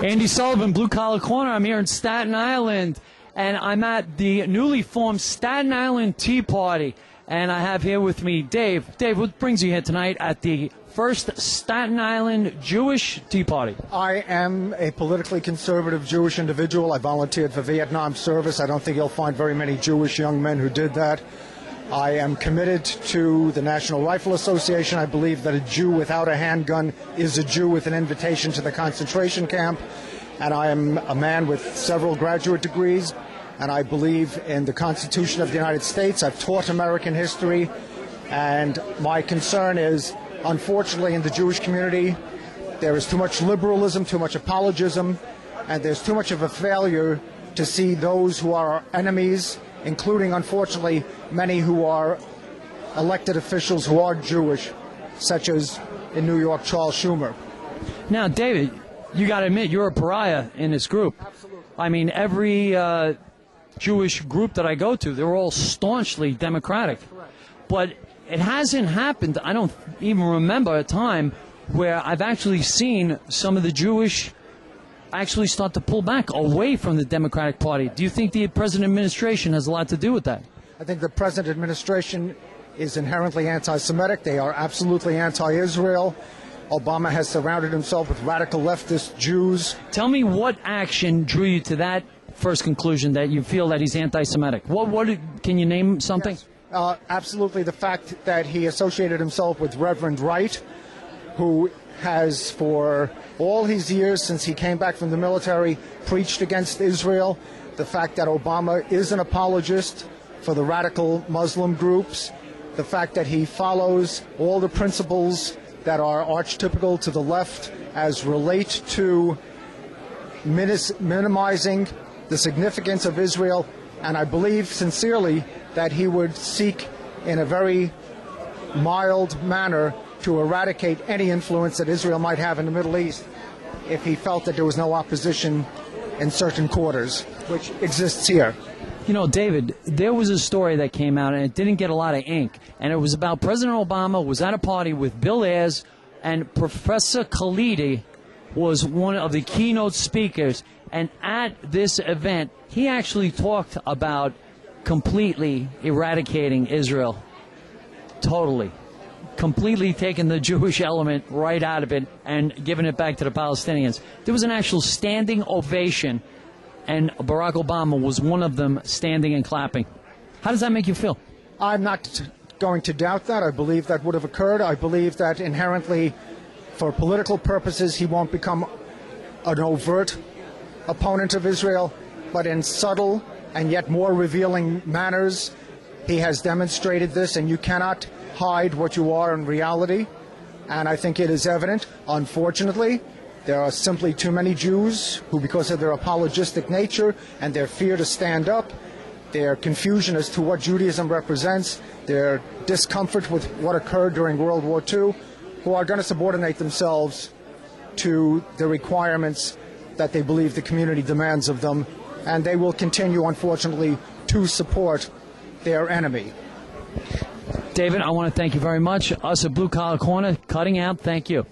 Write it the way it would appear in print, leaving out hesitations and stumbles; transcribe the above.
Andy Sullivan, Blue Collar Corner. I'm here in Staten Island, and I'm at the newly formed Staten Island Tea Party. And I have here with me Dave. Dave, what brings you here tonight at the first Staten Island Jewish Tea Party? I am a politically conservative Jewish individual. I volunteered for Vietnam service. I don't think you'll find very many Jewish young men who did that. I am committed to the National Rifle Association. I believe that a Jew without a handgun is a Jew with an invitation to the concentration camp. And I am a man with several graduate degrees, and I believe in the Constitution of the United States. I've taught American history, and my concern is, unfortunately, in the Jewish community, there is too much liberalism, too much apologism, and there's too much of a failure to see those who are our enemies, including, unfortunately, many who are elected officials who are Jewish, such as in New York, Charles Schumer. Now, David, you got to admit, you're a pariah in this group. Absolutely. I mean, every Jewish group that I go to, they're all staunchly Democratic. Correct. But it hasn't happened, I don't even remember a time where I've actually seen some of the Jewish actually start to pull back away from the Democratic Party. Do you think the present administration has a lot to do with that? I think the present administration is inherently anti-Semitic. They are absolutely anti-Israel. Obama has surrounded himself with radical leftist Jews. Tell me what action drew you to that first conclusion that you feel that he's anti-Semitic. Can you name something? Yes. Absolutely the fact that he associated himself with Reverend Wright, who has for all his years since he came back from the military preached against Israel. The fact that Obama is an apologist for the radical Muslim groups. The fact that he follows all the principles that are archetypical to the left as relate to minimizing the significance of Israel. And I believe sincerely that he would seek in a very mild manner to eradicate any influence that Israel might have in the Middle East if he felt that there was no opposition in certain quarters, which exists here. You know, David, there was a story that came out, and it didn't get a lot of ink, and it was about President Obama was at a party with Bill Ayers, and Professor Khalidi was one of the keynote speakers, and at this event, he actually talked about completely eradicating Israel. Totally. Completely taking the Jewish element right out of it and giving it back to the Palestinians. There was an actual standing ovation, and Barack Obama was one of them standing and clapping. How does that make you feel? I'm not going to doubt that. I believe that would have occurred. I believe that inherently, for political purposes, he won't become an overt opponent of Israel, but in subtle and yet more revealing manners, he has demonstrated this, and you cannot hide what you are in reality. And I think it is evident, unfortunately, there are simply too many Jews who, because of their apologistic nature and their fear to stand up, their confusion as to what Judaism represents, their discomfort with what occurred during World War II, who are going to subordinate themselves to the requirements that they believe the community demands of them, and they will continue, unfortunately, to support their enemy. David, I want to thank you very much. Us at Blue Collar Corner, cutting out. Thank you.